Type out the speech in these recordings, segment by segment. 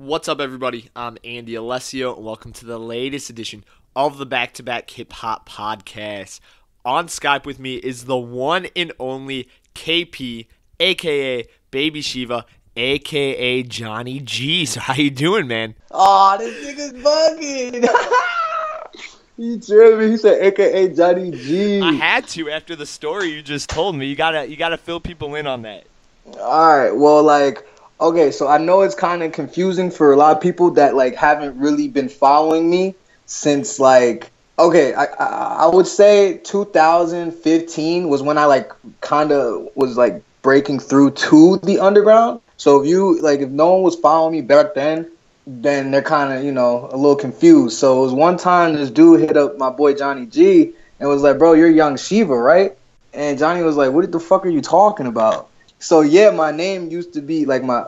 What's up, everybody? I'm Andy Alessio, and welcome to the latest edition of the Back2Back Hip Hop podcast. On Skype with me is the one and only KP, aka Baby Shiva, aka Johnny G. So how you doing, man? Oh, this nigga's bugging. He tripped me. He said AKA Johnny G. I had to after the story you just told me. You gotta fill people in on that. Alright, well, okay, so I know it's kind of confusing for a lot of people that, haven't really been following me since, I would say 2015 was when I, kind of was, breaking through to the underground. So if no one was following me back then they're kind of, a little confused. So it was one time this dude hit up my boy Johnny G and was like, bro, you're Young Shiva, right? And Johnny was like, what the fuck are you talking about? So yeah, my name used to be my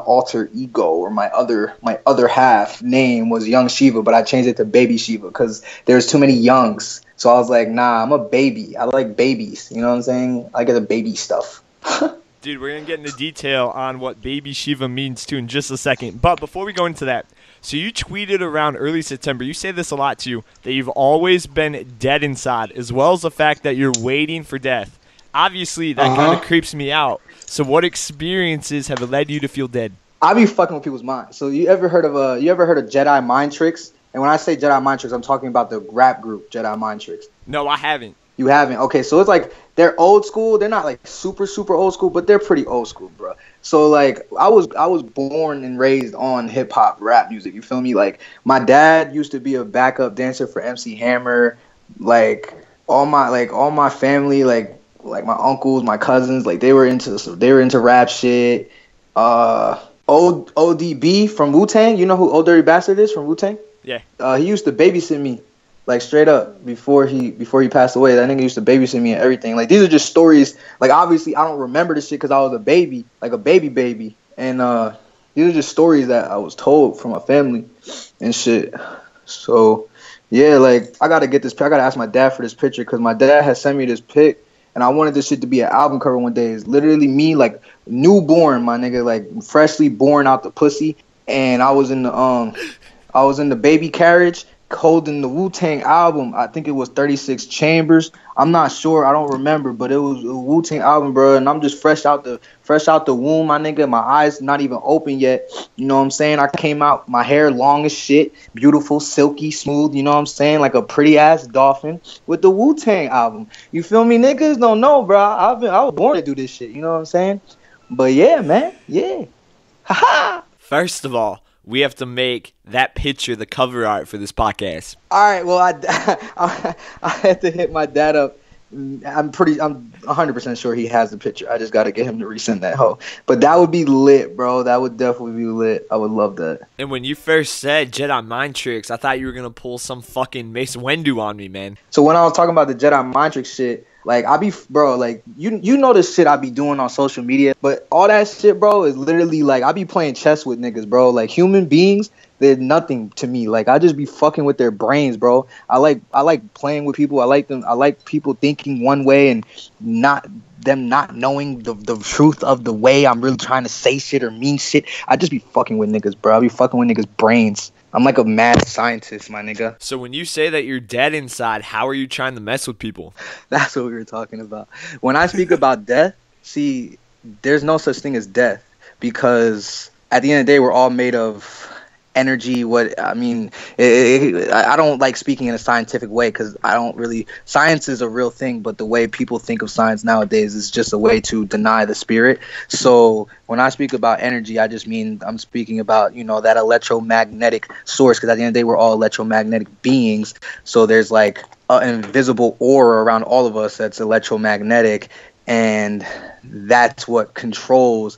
alter ego, or my other half name was Young Shiva, but I changed it to Baby Shiva because there's too many youngs. So I was like, nah, I'm a baby. I like babies. You know what I'm saying? I get the baby stuff. Dude, we're going to get into detail on what Baby Shiva means too in just a second. But before we go into that, so you tweeted around early September, you say this a lot too, that you've always been dead inside, as well as the fact that you're waiting for death. Obviously, that kind of creeps me out. So what experiences have led you to feel dead? I be fucking with people's minds. So you ever heard of Jedi Mind Tricks? And when I say Jedi Mind Tricks, I'm talking about the rap group Jedi Mind Tricks. No, I haven't. You haven't? Okay, so it's they're old school. They're not super old school, but they're pretty old school, bro. So I was born and raised on hip hop rap music. You feel me? My dad used to be a backup dancer for MC Hammer. All my family, my uncles, my cousins, they were into rap shit. ODB from Wu-Tang, you know who Old Dirty Bastard is from Wu-Tang? Yeah. He used to babysit me, straight up before he passed away. That nigga used to babysit me and everything. These are just stories. Obviously I don't remember this shit because I was a baby, a baby, and these are just stories that I was told from my family and shit. So yeah, I gotta get this. I gotta ask my dad for this picture because my dad has sent me this pic. And I wanted this shit to be an album cover one day. It's literally me, newborn, my nigga, freshly born out the pussy. And I was in the baby carriage holding the Wu-Tang album. I think it was 36 Chambers. I'm not sure. I don't remember, but it was a Wu-Tang album, bro. And I'm just fresh out the womb, my nigga. My eyes not even open yet. You know what I'm saying? I came out, my hair long as shit, beautiful, silky, smooth. You know what I'm saying? Like a pretty ass dolphin with the Wu-Tang album. You feel me? Niggas don't know, bro. I was born to do this shit. You know what I'm saying? But yeah, man. Yeah. Haha. First of all, we have to make that picture the cover art for this podcast. All right, well, I had to hit my dad up. I'm 100% sure he has the picture. I just got to get him to resend that hoe. But that would be lit, bro. That would definitely be lit. I would love that. And when you first said Jedi Mind Tricks, I thought you were going to pull some fucking Mace Windu on me, man. So when I was talking about the Jedi Mind Trick shit, you know the shit I be doing on social media, but all that shit, bro, is literally I be playing chess with niggas, bro. Human beings, they're nothing to me. I just be fucking with their brains, bro. I like playing with people. I like people thinking one way and not knowing the truth of the way I'm really trying to say shit or mean shit. I just be fucking with niggas, bro. I be fucking with niggas' brains. I'm like a mad scientist, my nigga. So when you say that you're dead inside, how are you trying to mess with people? That's what we were talking about. When I speak about death, see, there's no such thing as death because at the end of the day, we're all made of energy. I don't like speaking in a scientific way because science is a real thing, but the way people think of science nowadays is just a way to deny the spirit. So when I speak about energy, I just mean I'm speaking about, that electromagnetic source, because at the end of the day, we're all electromagnetic beings. So there's an invisible aura around all of us that's electromagnetic, and that's what controls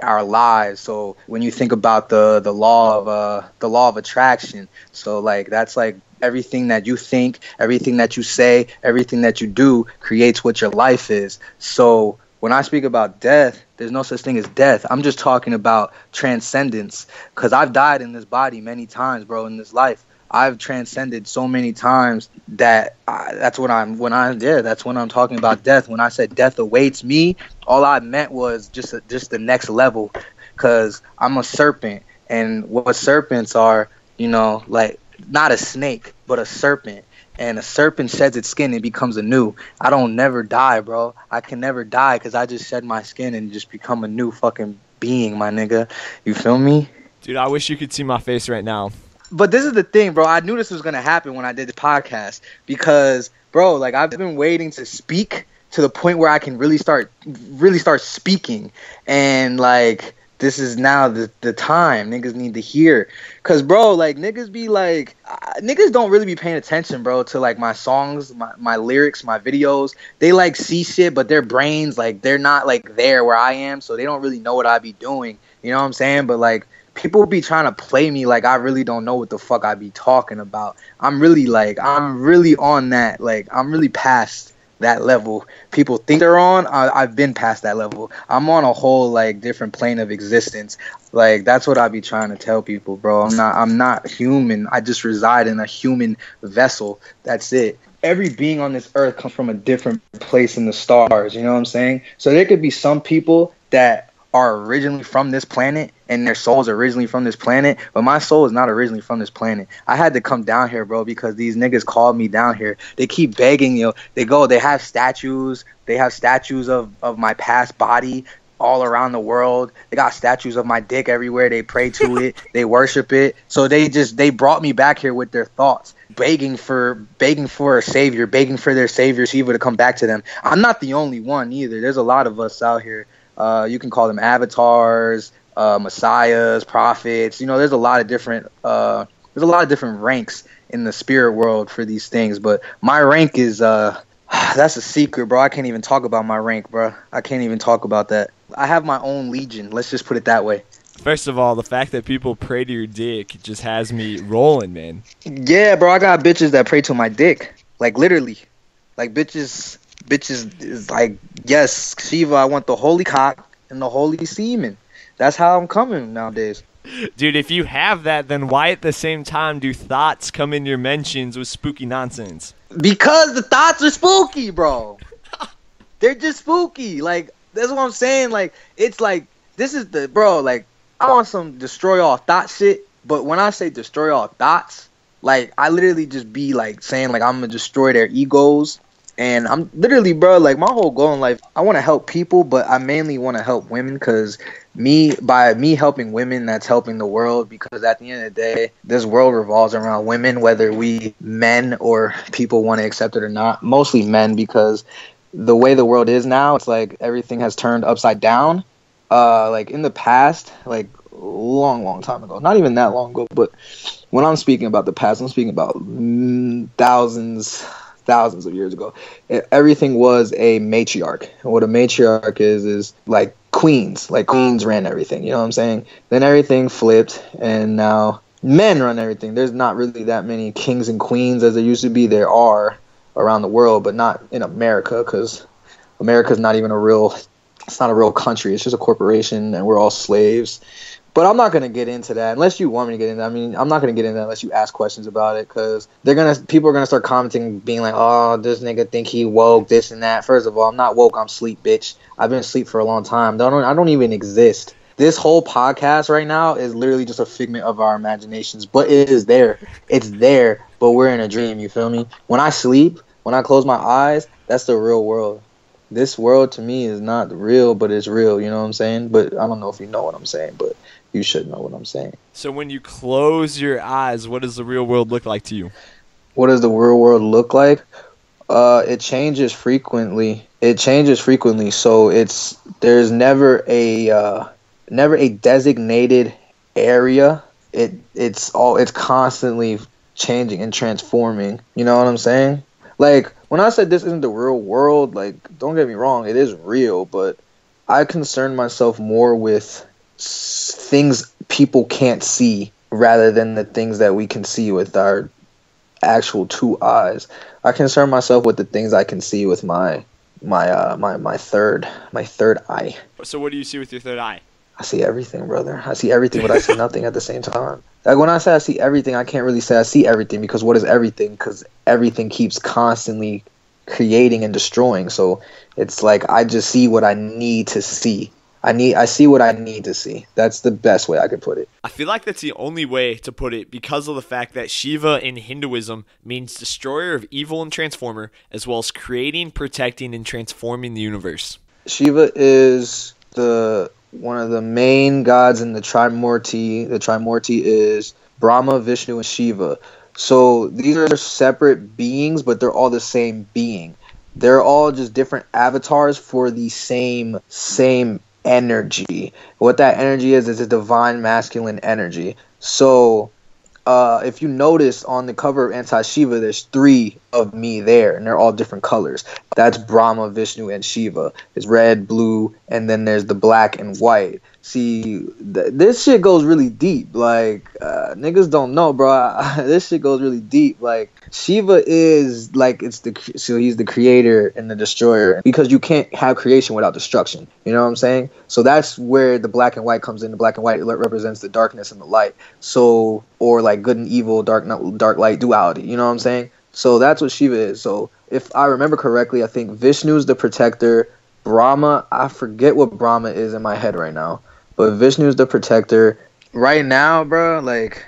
our lives. So when you think about the law of attraction, so that's everything that you think, everything that you say, everything that you do creates what your life is. So when I speak about death, there's no such thing as death. I'm just talking about transcendence, because I've died in this body many times, bro, in this life. I've transcended so many times that that's when I'm talking about death. When I said death awaits me, all I meant was just the next level, because I'm a serpent And what serpents are, you know, like not a snake, but a serpent. And a serpent sheds its skin and becomes a new. I don't never die, bro. I can never die because I just shed my skin and just become a new fucking being, my nigga. You feel me? Dude, I wish you could see my face right now. But this is the thing, bro. I knew this was going to happen when I did the podcast because, bro, like I've been waiting to speak to the point where I can really start speaking. And like, this is now the time niggas need to hear. Cause bro, like niggas be like, niggas don't really be paying attention, bro, to like my songs, my lyrics, my videos. They like see shit, but their brains, like they're not like there where I am. So they don't really know what I be doing. You know what I'm saying? But like people be trying to play me like I really don't know what the fuck I be talking about. I'm really on that. Like I'm really past that level people think they're on. I've been past that level. I'm on a whole like different plane of existence. Like that's what I be trying to tell people, bro. I'm not human. I just reside in a human vessel. That's it. Every being on this earth comes from a different place in the stars. You know what I'm saying? So there could be some people that are originally from this planet and their soul's originally from this planet, but my soul is not originally from this planet. I had to come down here, bro, because these niggas called me down here. They keep begging, you know, they have statues of my past body all around the world. They got statues of my dick everywhere. They pray to it, they worship it. So they brought me back here with their thoughts, begging for a savior, begging for their savior Shiva to come back to them. I'm not the only one either. There's a lot of us out here. You can call them avatars, messiahs, prophets. You know, there's a lot of different ranks in the spirit world for these things. But my rank is that's a secret, bro. I can't even talk about my rank, bro. I can't even talk about that. I have my own legion. Let's just put it that way. First of all, the fact that people pray to your dick just has me rolling, man. Yeah, bro. I got bitches that pray to my dick, like literally, like bitches is like, yes, Shiva, I want the holy cock and the holy semen. That's how I'm coming nowadays. Dude, if you have that, then why at the same time do thoughts come in your mentions with spooky nonsense? Because the thoughts are spooky, bro. They're just spooky. Like, that's what I'm saying. Like, it's like, this is the, bro, like, I want some destroy all thought shit. But when I say destroy all thoughts, like, I literally just be like saying, like, I'm going to destroy their egos. And I'm literally, bro, like my whole goal in life, I want to help people, but I mainly want to help women because by me helping women, that's helping the world because at the end of the day, this world revolves around women, whether we men or people want to accept it or not. Mostly men because the way the world is now, it's like everything has turned upside down. Like in the past, like long time ago, not even that long ago, but when I'm speaking about the past, I'm speaking about thousands of years ago. Everything was a matriarch. And what a matriarch is like queens. Like queens ran everything. You know what I'm saying? Then everything flipped, and now men run everything. There's not really that many kings and queens as there used to be. There are around the world, but not in America, because America's not even it's not a real country. It's just a corporation, and we're all slaves. But I'm not going to get into that unless you want me to get into that. I mean, I'm not going to get into that unless you ask questions about it because people are going to start commenting, being like, oh, this nigga think he woke, this and that. First of all, I'm not woke. I'm sleep, bitch. I've been asleep for a long time. I don't even exist. This whole podcast right now is literally just a figment of our imaginations, but it is there. It's there, but we're in a dream, you feel me? When I sleep, when I close my eyes, that's the real world. This world to me is not real, but it's real, you know what I'm saying? But I don't know if you know what I'm saying, but you should know what I'm saying. So when you close your eyes, what does the real world look like to you? What does the real world look like? It changes frequently. So there's never a designated area. It's constantly changing and transforming. You know what I'm saying? Like when I said this isn't the real world, like don't get me wrong, it is real, but I concern myself more with things people can't see rather than the things that we can see with our actual two eyes. I concern myself with the things I can see with my third eye. So what do you see with your third eye? I see everything, brother. I see everything, but I see nothing at the same time. Like when I say I see everything, I can't really say I see everything because what is everything? Because everything keeps constantly creating and destroying. So it's like I just see what I need to see. I see what I need to see. That's the best way I could put it. I feel like that's the only way to put it because of the fact that Shiva in Hinduism means destroyer of evil and transformer, as well as creating, protecting, and transforming the universe. Shiva is one of the main gods in the Trimurti. The Trimurti is Brahma, Vishnu, and Shiva. So these are separate beings, but they're all the same being. They're all just different avatars for the same energy. What that energy is a divine masculine energy. So if you notice on the cover of Anti-Shiva, there's 3 of me there, and they're all different colors. That's Brahma, Vishnu, and Shiva. It's red, blue, and then there's the black and white. See, this shit goes really deep. Like, niggas don't know, bro. This shit goes really deep. Like, Shiva is, like, so he's the creator and the destroyer. Because you can't have creation without destruction. You know what I'm saying? So that's where the black and white comes in. The black and white represents the darkness and the light. So, or like good and evil, dark light duality. You know what I'm saying? So that's what Shiva is. So if I remember correctly, I think Vishnu's the protector. Brahma, I forget what Brahma is in my head right now. But Vishnu's the protector. Right now, bro, like,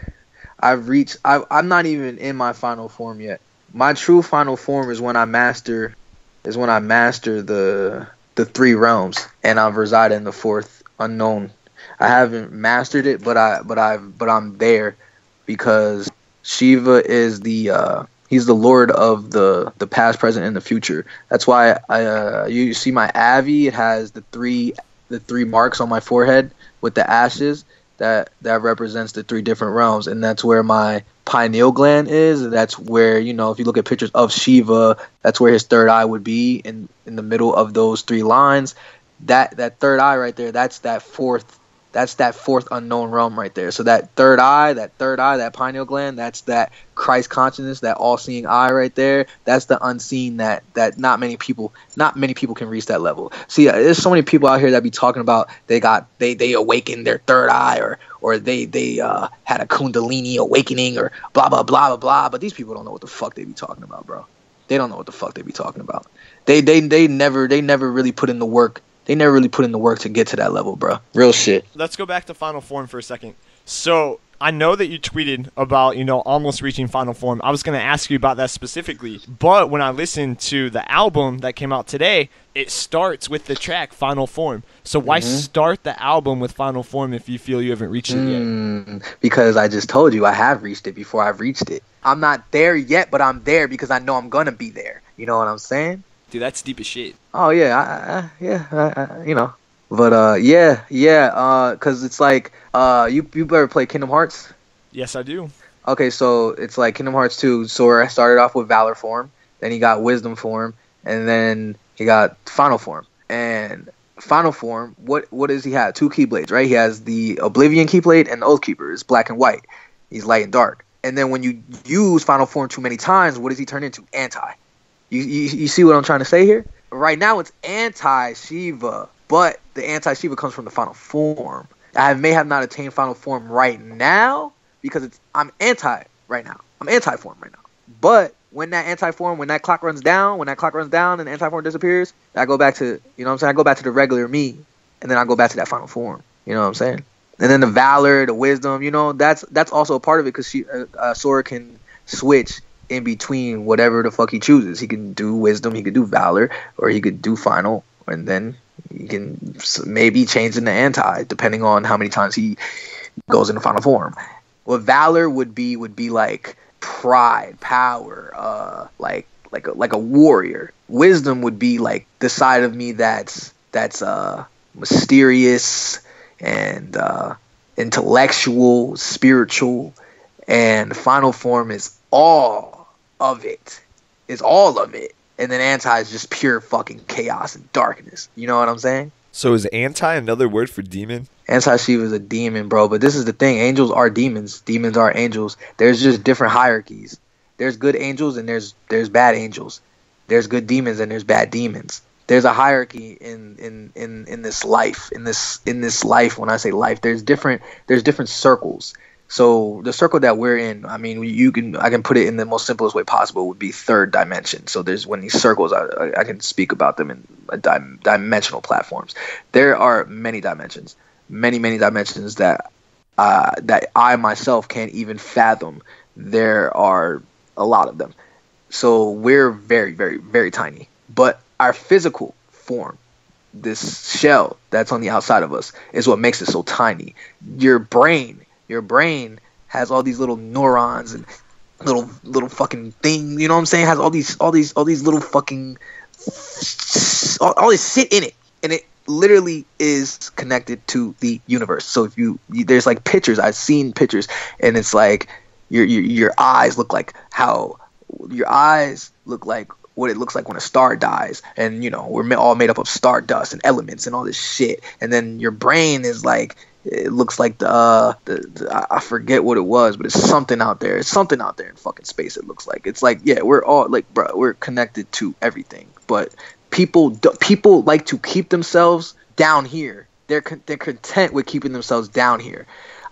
I'm not even in my final form yet. My true final form is when I master the 3 realms and I reside in the 4th unknown. I haven't mastered it, but I'm there because Shiva is he's the lord of the past, present, and the future. That's why you see my Avi. It has the three marks on my forehead with the ashes. That represents the 3 different realms, and that's where my pineal gland is. That's where, you know, if you look at pictures of Shiva, that's where his 3rd eye would be in the middle of those 3 lines. That 3rd eye right there, that's that 4th unknown realm right there. So that third eye, that pineal gland, that's that Christ consciousness, that all-seeing eye right there. That's the unseen that not many people can reach that level. See, there's so many people out here that be talking about they awakened their 3rd eye or they had a Kundalini awakening or blah blah blah blah blah. But these people don't know what the fuck they be talking about, bro. They don't know what the fuck they be talking about. They never really put in the work. They never really put in the work to get to that level, bro. Real shit. Let's go back to final form for a second. So I know that you tweeted about, you know, almost reaching final form. I was going to ask you about that specifically. But when I listened to the album that came out today, it starts with the track Final Form. So why start the album with Final Form if you feel you haven't reached it yet? Because I just told you I have reached it before I've reached it. I'm not there yet, but I'm there because I know I'm going to be there. You know what I'm saying? Dude, that's deep as shit. Oh yeah, you know, but because it's like you better play Kingdom Hearts. Yes, I do. Okay, so it's like Kingdom Hearts 2. Sora started off with Valor form, then he got Wisdom form, and then he got Final form. And Final form, what does he have? 2 Keyblades, right? He has the Oblivion Keyblade and the Oathkeeper. It's black and white. He's light and dark. And then when you use Final form too many times, what does he turn into? Anti. You see what I'm trying to say here? Right now it's Anti-Shiva, but the Anti-Shiva comes from the final form. I may have not attained final form right now because I'm anti right now. I'm anti-form right now. But when that clock runs down and the anti-form disappears, I go back to, you know what I'm saying? I go back to the regular me, and then I go back to that final form. You know what I'm saying? And then the Valor, the Wisdom, you know, that's also a part of it because Sora can switch in between whatever the fuck he chooses. He can do Wisdom, he could do Valor, or he could do Final, and then he can maybe change into Anti, depending on how many times he goes into Final Form. What Valor would be like pride, power, like a warrior. Wisdom would be like the side of me that's mysterious and intellectual, spiritual, and Final Form is all of it. It's all of it. And then Anti is just pure fucking chaos and darkness. You know what I'm saying? So is Anti another word for demon? Anti-Shiva is a demon, bro. But this is the thing. Angels are demons. Demons are angels. There's just different hierarchies. There's good angels and there's bad angels. There's good demons and there's bad demons. There's a hierarchy in this life. In this life, when I say life, there's different circles. So the circle that we're in, I mean, I can put it in the most simplest way possible, would be third dimension. So there's when these circles, I can speak about them in dimensional platforms. There are many dimensions, many dimensions that I myself can't even fathom. There are a lot of them. So we're very, very, very tiny. But our physical form, this shell that's on the outside of us, is what makes it so tiny. Your brain has all these little neurons and little fucking thing, you know what I'm saying? Has all these little fucking all this shit in it, and it literally is connected to the universe. So if there's like pictures, I've seen pictures, and it's like your eyes look like what it looks like when a star dies, and we're all made up of stardust and elements and all this shit. And then your brain is like, it looks like I forget what it was, but it's something out there. It's something out there in fucking space. It looks like it's like, yeah, we're all like, bro, we're connected to everything. But people like to keep themselves down here. They're content with keeping themselves down here.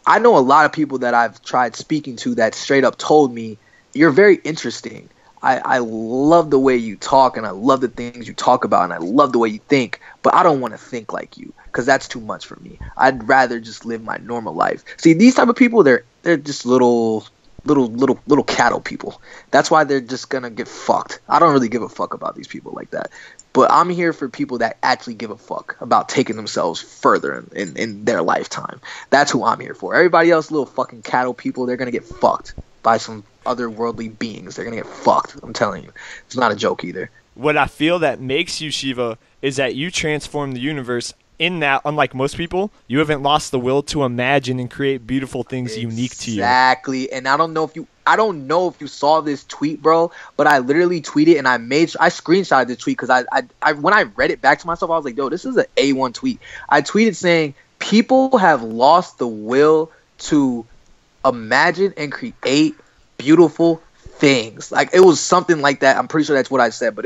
I know a lot of people that I've tried speaking to that straight up told me, you're very interesting. I love the way you talk, and I love the things you talk about, and I love the way you think, but I don't want to think like you, because that's too much for me. I'd rather just live my normal life. See, these type of people, they're just little cattle people. That's why they're just gonna get fucked. I don't really give a fuck about these people like that. But I'm here for people that actually give a fuck about taking themselves further in their lifetime. That's who I'm here for. Everybody else, little fucking cattle people, they're gonna get fucked by some otherworldly beings. They're gonna get fucked. I'm telling you. It's not a joke either. What I feel that makes you Shiva is that you transform the universe, in that, unlike most people, you haven't lost the will to imagine and create beautiful things unique to you. Exactly. And I don't know if you saw this tweet, bro, but I literally tweeted, and I screenshotted the tweet, because I when I read it back to myself, I was like, yo, this is an A1 tweet. I tweeted saying, people have lost the will to imagine and create beautiful things. Like, it was something like that. I'm pretty sure that's what I said, but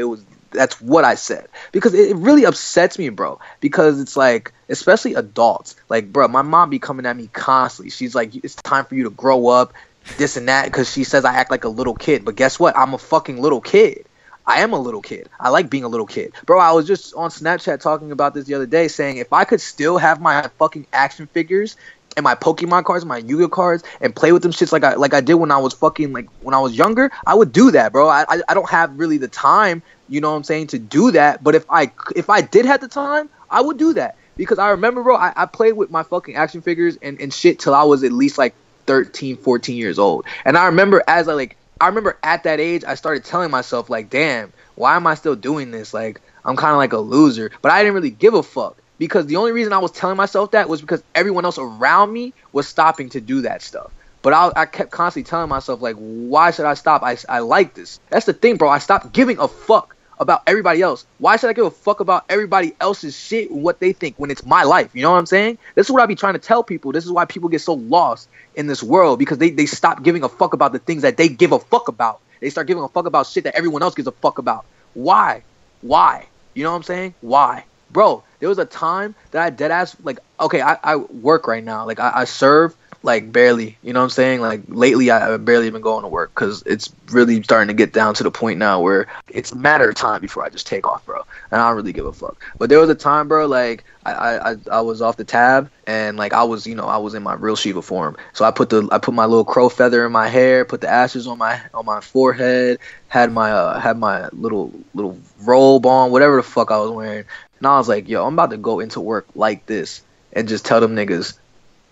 that's what I said, because it really upsets me, bro, because it's like, especially adults, like, bro, my mom be coming at me constantly. She's like, it's time for you to grow up, this and that, because she says I act like a little kid. But guess what? I'm a fucking little kid. I am a little kid. I like being a little kid. Bro, I was just on Snapchat talking about this the other day, saying if I could still have my fucking action figures and my Pokemon cards, my Yu-Gi-Oh cards, and play with them shits like I did when I was fucking, like, when I was younger, I would do that, bro. I don't have really the time, you know what I'm saying, to do that. But if I did have the time, I would do that. Because I remember, bro, I played with my fucking action figures and shit till I was at least like 13, 14 years old. And I remember at that age, I started telling myself, like, damn, why am I still doing this? Like, I'm kind of like a loser. But I didn't really give a fuck. Because the only reason I was telling myself that was because everyone else around me was stopping to do that stuff. But I kept constantly telling myself, like, why should I stop? I like this. That's the thing, bro. I stopped giving a fuck about everybody else. Why should I give a fuck about everybody else's shit and what they think when it's my life? You know what I'm saying? This is what I be trying to tell people. This is why people get so lost in this world, because they stop giving a fuck about the things that they give a fuck about. They start giving a fuck about shit that everyone else gives a fuck about. Why? You know what I'm saying? Why? Bro, there was a time that I deadass, like, okay, I work right now. Like, I serve, like, barely. You know what I'm saying? Like, lately, I've barely been going to work, because it's really starting to get down to the point now where it's a matter of time before I just take off, bro. And I don't really give a fuck. But there was a time, bro, like, I was off the tab, and, like, I was in my real Shiva form. So I put my little crow feather in my hair, put the ashes on my forehead, had my little robe on, whatever the fuck I was wearing. And I was like, yo, I'm about to go into work like this and just tell them niggas,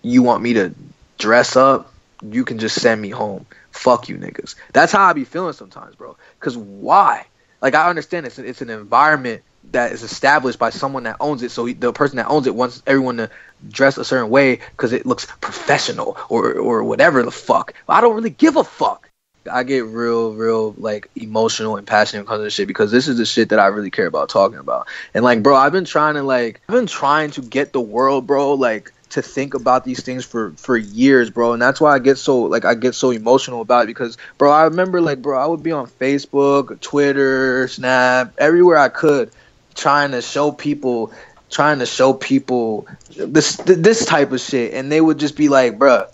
you want me to dress up? You can just send me home. Fuck you niggas. That's how I be feeling sometimes, bro. Because why? Like, I understand it's an environment that is established by someone that owns it. So the person that owns it wants everyone to dress a certain way because it looks professional or whatever the fuck. But I don't really give a fuck. I get real like emotional and passionate because of this shit, because this is the shit that I really care about talking about. And, like, bro, I've been trying to get the world, bro, like, to think about these things for years, bro. And that's why I get so emotional about it, because, bro, I remember, like, bro, I would be on Facebook, Twitter, Snap, everywhere I could, trying to show people trying to show people this type of shit, and they would just be like, bruh,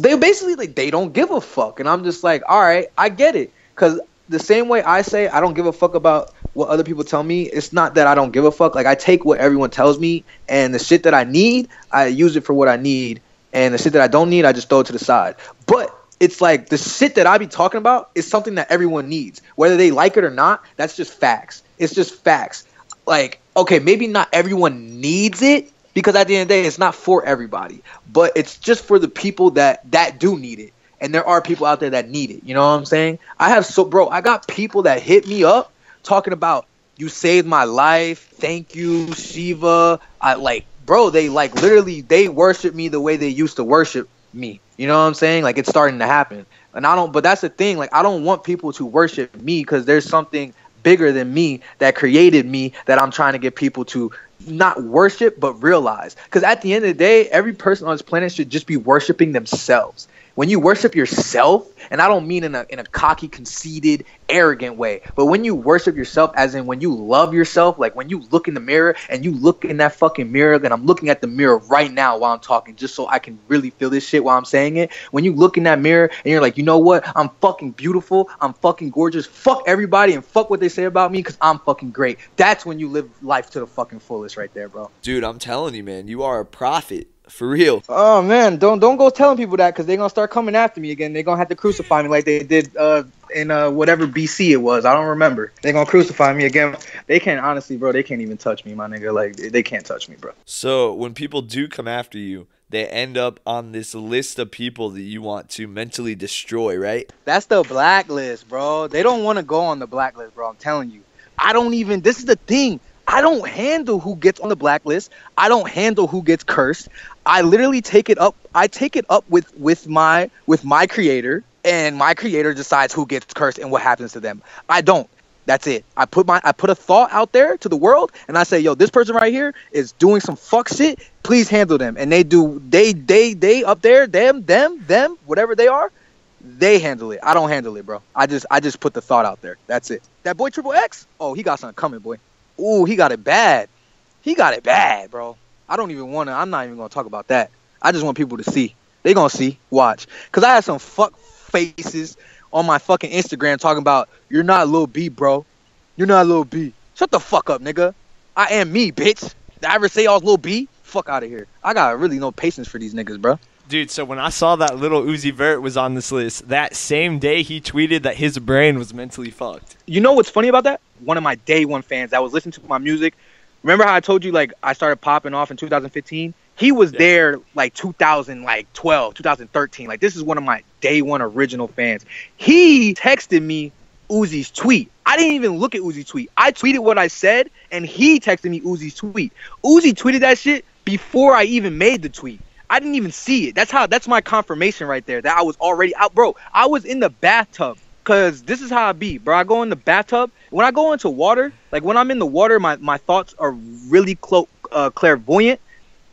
they basically like, they don't give a fuck. And I'm just like, all right, I get it. Because the same way I say I don't give a fuck about what other people tell me, it's not that I don't give a fuck. Like, I take what everyone tells me, and the shit that I need, I use it for what I need, and the shit that I don't need, I just throw it to the side. But it's like the shit that I be talking about is something that everyone needs. Whether they like it or not, that's just facts. It's just facts. Like, okay, maybe not everyone needs it, because at the end of the day, it's not for everybody. But it's just for the people that do need it. And there are people out there that need it. You know what I'm saying? I got people that hit me up talking about, you saved my life. Thank you, Shiva. They like literally, they worship me the way they used to worship me. You know what I'm saying? Like, it's starting to happen. But that's the thing. Like, I don't want people to worship me, because there's something bigger than me that created me that I'm trying to get people to not worship, but realize. Because at the end of the day, every person on this planet should just be worshiping themselves. When you worship yourself, and I don't mean in a cocky, conceited, arrogant way, but when you worship yourself, as in when you love yourself, like when you look in the mirror and you look in that fucking mirror, and I'm looking at the mirror right now while I'm talking, just so I can really feel this shit while I'm saying it. When you look in that mirror and you're like, you know what? I'm fucking beautiful. I'm fucking gorgeous. Fuck everybody and fuck what they say about me, because I'm fucking great. That's when you live life to the fucking fullest right there, bro. Dude, I'm telling you, man, you are a prophet. For real. Oh man, don't go telling people that, because they're gonna start coming after me again. They're gonna have to crucify me like they did in whatever BC it was. I don't remember. They're gonna crucify me again. They can't, honestly, bro, they can't even touch me, my nigga. Like, they can't touch me, bro. So when people do come after you, they end up on this list of people that you want to mentally destroy, right? That's the blacklist, bro. They don't want to go on the blacklist, bro. I'm telling you. This is the thing. I don't handle who gets on the blacklist. I don't handle who gets cursed. I literally take it up. I take it up with my creator, and my creator decides who gets cursed and what happens to them. I don't. That's it. I put a thought out there to the world, and I say, yo, this person right here is doing some fuck shit. Please handle them. And they do. They up there, them, whatever they are, they handle it. I don't handle it, bro. I just put the thought out there. That's it. That boy Triple X. Oh, he got something coming, boy. Ooh, he got it bad. He got it bad, bro. I'm not even going to talk about that. I just want people to see. They going to see. Watch. Because I had some fuck faces on my fucking Instagram talking about, you're not Lil B, bro. You're not Lil B. Shut the fuck up, nigga. I am me, bitch. Did I ever say I was Lil B? Fuck out of here. I got really no patience for these niggas, bro. Dude, so when I saw that little Uzi Vert was on this list, that same day he tweeted that his brain was mentally fucked. You know what's funny about that? One of my day one fans that was listening to my music, remember how I told you, like, I started popping off in 2015? He was there, like, 2012, 2013. Like, this is one of my day one original fans. He texted me Uzi's tweet. I didn't even look at Uzi's tweet. I tweeted what I said, and he texted me Uzi's tweet. Uzi tweeted that shit before I even made the tweet. I didn't even see it. That's my confirmation right there that I was already out, bro. I was in the bathtub, because this is how I be, bro. I go in the bathtub. When I go into water, like when I'm in the water, my thoughts are really clairvoyant,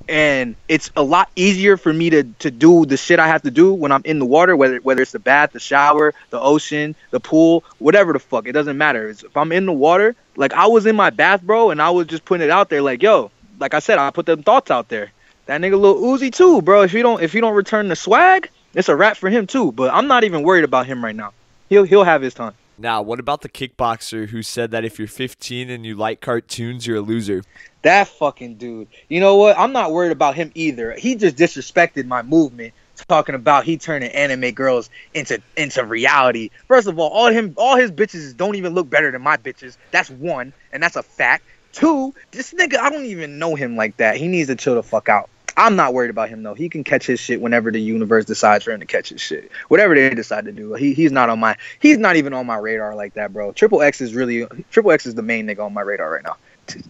and it's a lot easier for me to do the shit I have to do when I'm in the water, whether it's the bath, the shower, the ocean, the pool, whatever the fuck. It doesn't matter. If I'm in the water, like I was in my bath, bro, and I was just putting it out there like, yo, like I said, I put them thoughts out there. That nigga Lil Uzi too, bro. If you don't return the swag, it's a wrap for him too. But I'm not even worried about him right now. He'll have his time. Now, what about the kickboxer who said that if you're 15 and you like cartoons, you're a loser? That fucking dude. You know what? I'm not worried about him either. He just disrespected my movement, talking about he turning anime girls into reality. First of all his bitches don't even look better than my bitches. That's one, and that's a fact. Two, this nigga, I don't even know him like that. He needs to chill the fuck out. I'm not worried about him though. He can catch his shit whenever the universe decides for him to catch his shit. Whatever they decide to do, he's not even on my radar like that, bro. Triple X is the main nigga on my radar right now.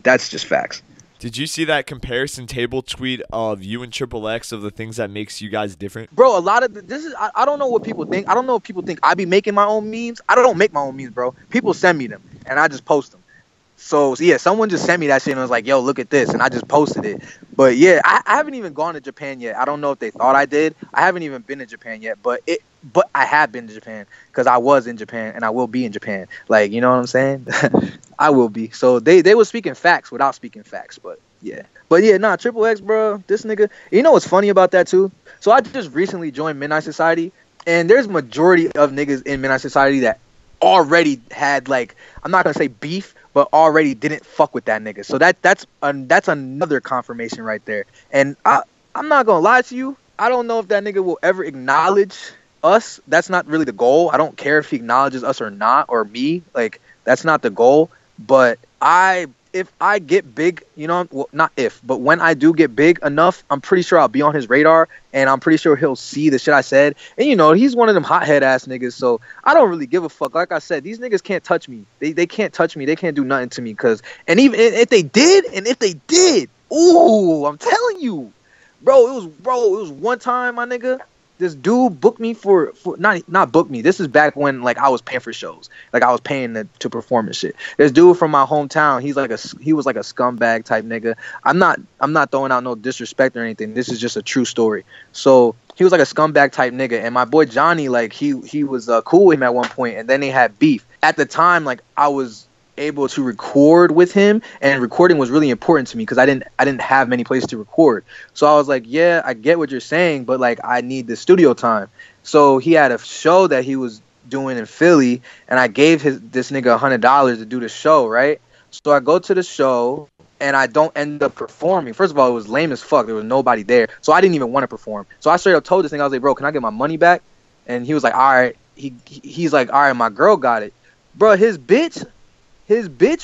That's just facts. Did you see that comparison table tweet of you and Triple X of the things that makes you guys different? Bro, a lot of I don't know what people think. I don't know if people think I be making my own memes. I don't make my own memes, bro. People send me them and I just post them. So yeah, someone just sent me that shit and was like, yo, look at this. And I just posted it. But yeah, I haven't even gone to Japan yet. I don't know if they thought I did. I haven't even been to Japan yet. But I have been to Japan because I was in Japan and I will be in Japan. Like, you know what I'm saying? I will be. So they were speaking facts without speaking facts. But Yeah. But yeah, nah, Triple X, bro. This nigga. You know what's funny about that too? So I just recently joined Midnight Society, and there's majority of niggas in Midnight Society that already had like, I'm not gonna say beef, but already didn't fuck with that nigga. So that's another confirmation right there. And I'm not gonna lie to you. I don't know if that nigga will ever acknowledge us. That's not really the goal. I don't care if he acknowledges us or not, or me. Like, that's not the goal. But if I get big, you know, well, not if, but when I do get big enough, I'm pretty sure I'll be on his radar, and I'm pretty sure he'll see the shit I said. And, you know, he's one of them hothead ass niggas, so I don't really give a fuck. Like I said, these niggas can't touch me. They can't touch me. They can't do nothing to me, and even if they did, ooh, I'm telling you, bro, it was one time, my nigga. This dude booked me for not booked me. This is back when like I was paying for shows, like I was paying to perform and shit. This dude from my hometown, he was like a scumbag type nigga. I'm not throwing out no disrespect or anything. This is just a true story. So he was like a scumbag type nigga, and my boy Johnny, like he was cool with him at one point, and then they had beef. At the time, like I was able to record with him, and recording was really important to me because I didn't have many places to record. So I was like, yeah, I get what you're saying, but like I need the studio time. So he had a show that he was doing in Philly, and I gave this nigga $100 to do the show, right? So I go to the show, and I don't end up performing. First of all, it was lame as fuck. There was nobody there, so I didn't even want to perform. So I straight up told this nigga, I was like, bro, can I get my money back? And he was like, all right. He's like, all right, my girl got it. Bro, his bitch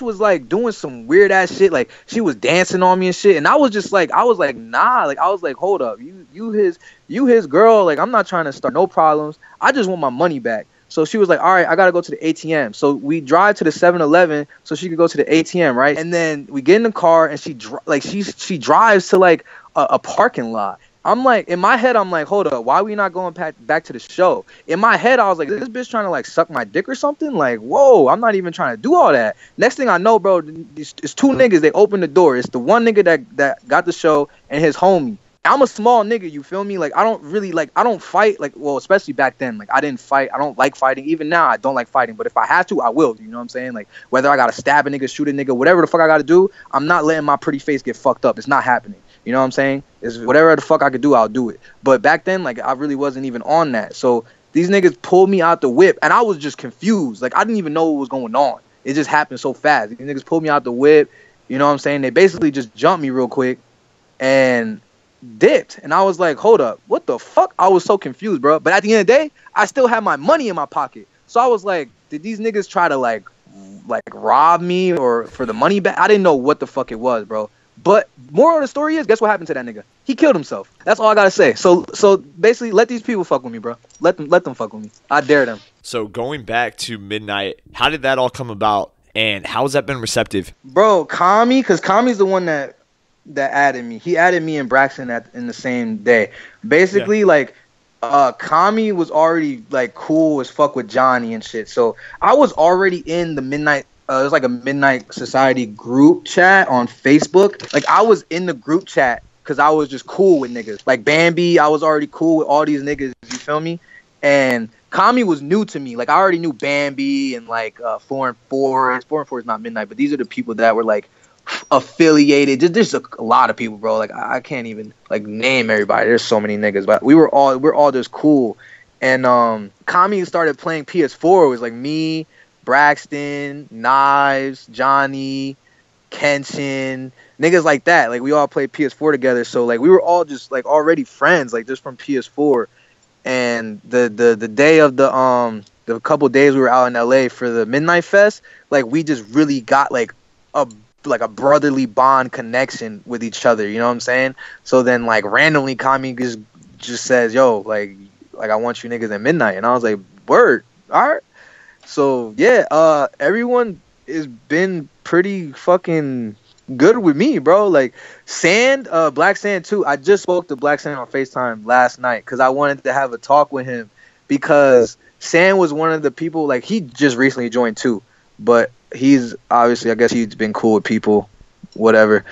was like doing some weird ass shit. Like she was dancing on me and shit. And I was like, nah. Like I was like, hold up, you his girl. Like I'm not trying to start no problems. I just want my money back. So she was like, all right, I gotta go to the ATM. So we drive to the 7-Eleven so she could go to the ATM, right? And then we get in the car, and she drives to like a parking lot. I'm like, in my head, I'm like, hold up, why are we not going back to the show? In my head, I was like, this bitch trying to like suck my dick or something? Like, whoa, I'm not even trying to do all that. Next thing I know, bro, it's two niggas. They open the door. It's the one nigga that got the show and his homie. I'm a small nigga, you feel me? Like, I don't fight. Like, well, especially back then. Like, I didn't fight. I don't like fighting. Even now, I don't like fighting. But if I have to, I will. You know what I'm saying? Like, whether I gotta stab a nigga, shoot a nigga, whatever the fuck I gotta do, I'm not letting my pretty face get fucked up. It's not happening. You know what I'm saying? It's whatever the fuck I could do, I'll do it. But back then, like, I really wasn't even on that. So these niggas pulled me out the whip, and I was just confused. Like, I didn't even know what was going on. It just happened so fast. These niggas pulled me out the whip. You know what I'm saying? They basically just jumped me real quick and dipped. And I was like, hold up, what the fuck? I was so confused, bro. But at the end of the day, I still had my money in my pocket. So I was like, did these niggas try to like rob me or for the money back? I didn't know what the fuck it was, bro. But moral of the story is, guess what happened to that nigga? He killed himself. That's all I gotta say. So basically, let these people fuck with me, bro. Let them fuck with me. I dare them. So going back to Midnight, how did that all come about, and how has that been receptive? Bro, Kami, because Kami's the one that added me. He added me and Braxton in the same day. Basically, like, Kami was already like cool as fuck with Johnny and shit. So I was already in the Midnight. It was like a Midnight Society group chat on Facebook. Like, I was in the group chat because I was just cool with niggas. Like Bambi, I was already cool with all these niggas. You feel me? And Kami was new to me. Like, I already knew Bambi and like 4 and 4. 4 and 4 is not Midnight, but these are the people that were like affiliated. There's a lot of people, bro. Like, I can't even like name everybody. There's so many niggas, but we're all just cool. And Kami started playing PS4. It was like me, Braxton, Knives, Johnny, Kenshin, niggas like that. Like, we all played PS4 together. So like, we were all just like already friends, like just from PS4. And the day of the couple days we were out in LA for the Midnight Fest, like, we just really got like a brotherly bond connection with each other. You know what I'm saying? So then like randomly Kami just says, yo, like I want you niggas at Midnight. And I was like, word, all right. So yeah, everyone has been pretty fucking good with me, bro. Like Black Sand too. I just spoke to Black Sand on FaceTime last night because I wanted to have a talk with him, because Sand was one of the people, like, he just recently joined too, but he's obviously, I guess he's been cool with people, whatever.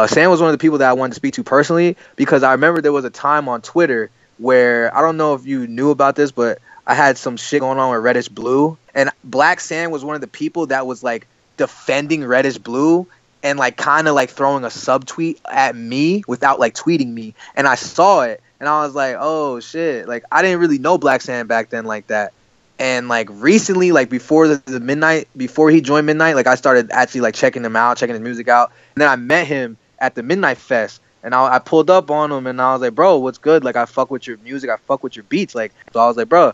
Sand was one of the people that I wanted to speak to personally, because I remember there was a time on Twitter where, I don't know if you knew about this, but I had some shit going on with Reddish Blue, and Black Sand was one of the people that was like defending Reddish Blue and like kind of like throwing a subtweet at me without like tweeting me, and I saw it and I was like, oh shit, like I didn't really know Black Sand back then like that. And like recently, like before the Midnight, before he joined Midnight, like I started actually like checking him out, checking his music out. And then I met him at the Midnight Fest, and I pulled up on him, and I was like, bro, what's good? Like I fuck with your music, I fuck with your beats. Like, so I was like, bro,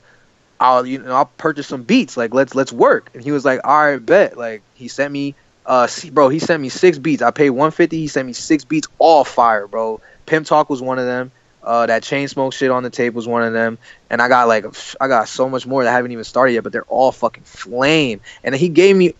I'll purchase some beats. Like let's work. And he was like, all right, bet. Like he sent me he sent me 6 beats. I paid 150. He sent me 6 beats, all fire, bro. Pimp Talk was one of them. That Chainsmoke shit on the tape was one of them, and I got so much more that I haven't even started yet, but they're all fucking flame. And he gave me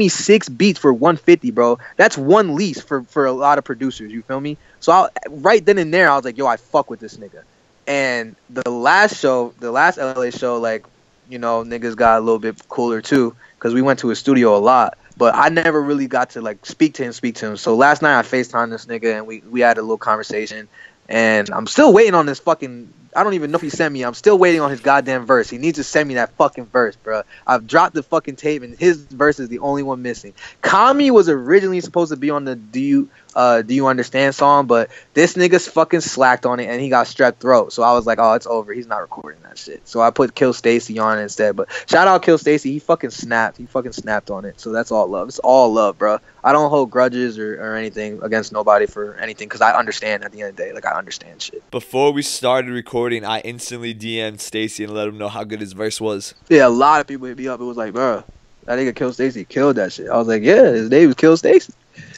6 beats for 150, bro. That's one lease for a lot of producers. You feel me? So right then and there, I was like, yo, I fuck with this nigga. And the last LA show, like, you know, niggas got a little bit cooler too, because we went to his studio a lot. But I never really got to like speak to him. So last night I FaceTimed this nigga, and we had a little conversation. And I'm still waiting on this fucking... I don't even know if he sent me. I'm still waiting on his goddamn verse. He needs to send me that fucking verse, bro. I've dropped the fucking tape, and his verse is the only one missing. Kami was originally supposed to be on the Do You Understand song, but this nigga's fucking slacked on it, and he got strep throat. So I was like, oh, it's over. He's not recording that shit. So I put Kill Stacy on it instead. But shout out Kill Stacy. He fucking snapped. He fucking snapped on it. So that's all love. It's all love, bro. I don't hold grudges or anything against nobody for anything, because I understand at the end of the day. Like, I understand shit. Before we started recording, I instantly DM'd Stacy and let him know how good his verse was. Yeah, a lot of people hit me up. It was like, bro, that nigga Kill Stacy killed that shit. I was like, yeah, his name was Kill Stacy.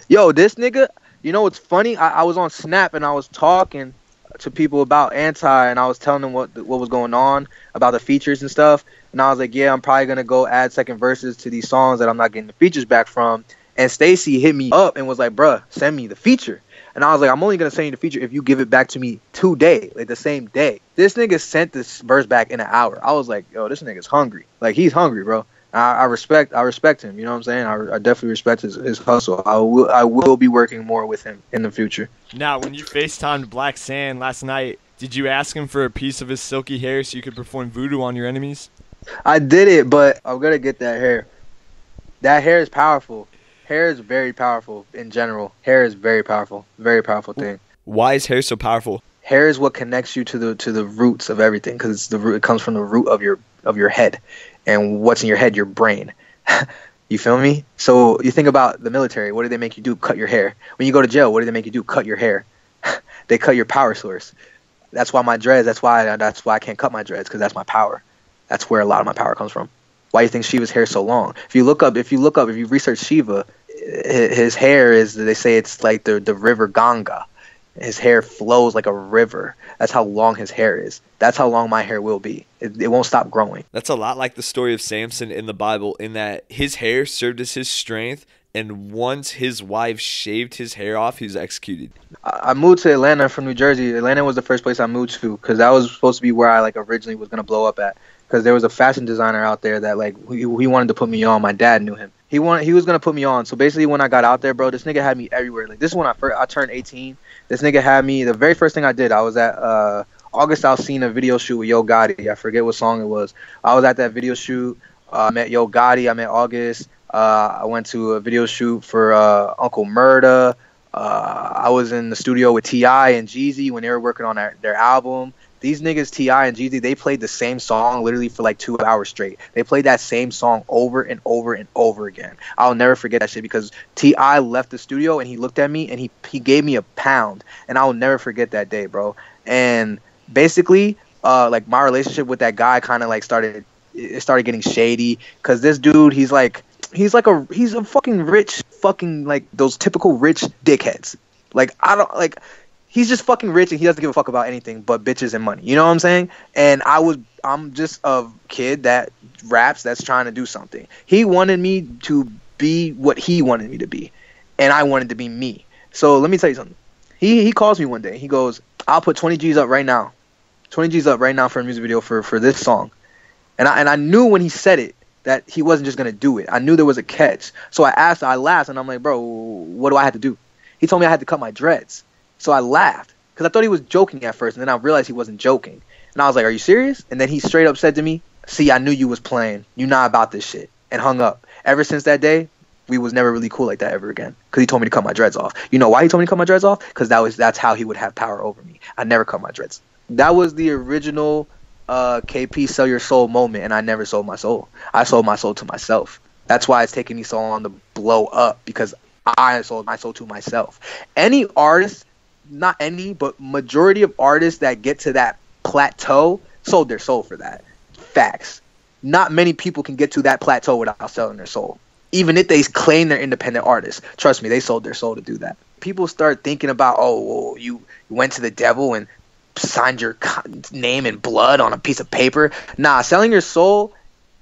Yo, this nigga, you know what's funny? I was on Snap, and I was talking to people about Anti, and I was telling them what was going on, about the features and stuff. And I was like, yeah, I'm probably going to go add second verses to these songs that I'm not getting the features back from. And Stacy hit me up and was like, bruh, send me the feature. And I was like, I'm only going to send you the feature if you give it back to me today, like the same day. This nigga sent this verse back in an hour. I was like, yo, this nigga's hungry. Like, he's hungry, bro. I respect him. You know what I'm saying? I definitely respect his hustle. I will be working more with him in the future. Now, when you FaceTimed Black Sand last night, did you ask him for a piece of his silky hair so you could perform voodoo on your enemies? I did it, but I'm going to get that hair. That hair is powerful. Hair is very powerful in general. Hair is very powerful. Very powerful thing. Why is hair so powerful? Hair is what connects you to the roots of everything, because it comes from the root of your head. And what's in your head? Your brain. You feel me? So you think about the military. What do they make you do? Cut your hair. When you go to jail, what do they make you do? Cut your hair. They cut your power source. That's why my dreads. That's why I can't cut my dreads, because that's my power. That's where a lot of my power comes from. Why do you think Shiva's hair is so long? If you research Shiva, his hair is, they say it's like the river Ganga. His hair flows like a river. That's how long his hair is. That's how long my hair will be. It won't stop growing. That's a lot like the story of Samson in the Bible, in that his hair served as his strength, and once his wife shaved his hair off, he was executed. I moved to Atlanta from New Jersey. Atlanta was the first place I moved to, because that was supposed to be where I like originally was going to blow up at. Because there was a fashion designer out there that like he wanted to put me on. My dad knew him. He was gonna put me on. So basically, when I got out there, bro, this nigga had me everywhere. Like, this is when I turned 18. This nigga had me. The very first thing I did, I was at August Alsina video shoot with Yo Gotti. I forget what song it was. I was at that video shoot. I met Yo Gotti. I met August. I went to a video shoot for Uncle Murda. I was in the studio with T.I. and Jeezy when they were working on their album. These niggas, T.I. and Jeezy, they played the same song literally for like 2 hours straight. They played that same song over and over and over again. I'll never forget that shit, because T.I. left the studio and he looked at me and he gave me £1. And I will never forget that day, bro. And basically, like, my relationship with that guy kind of like started getting shady, because this dude, he's a fucking rich, fucking like those typical rich dickheads. Like, he's just fucking rich, and he doesn't give a fuck about anything but bitches and money. You know what I'm saying? And I'm just a kid that raps, that's trying to do something. He wanted me to be what he wanted me to be, and I wanted to be me. So let me tell you something. He calls me one day. He goes, I'll put 20 G's up right now. 20 G's up right now for a music video for this song. And I knew when he said it that he wasn't just going to do it. I knew there was a catch. So I laughed, and I'm like, bro, what do I have to do? He told me I had to cut my dreads. So I laughed, because I thought he was joking at first, and then I realized he wasn't joking. And I was like, are you serious? And then he straight up said to me, see, I knew you was playing. You not about this shit. And hung up. Ever since that day, we was never really cool like that ever again. Because he told me to cut my dreads off. You know why he told me to cut my dreads off? Because that's how he would have power over me. I never cut my dreads. That was the original KP sell your soul moment, and I never sold my soul. I sold my soul to myself. That's why it's taking me so long to blow up, because I sold my soul to myself. Any artist, not any, but majority of artists that get to that plateau sold their soul for that. Facts. Not many people can get to that plateau without selling their soul. Even if they claim they're independent artists. Trust me, they sold their soul to do that. People start thinking about, oh, well, you went to the devil and signed your name in blood on a piece of paper. Nah, selling your soul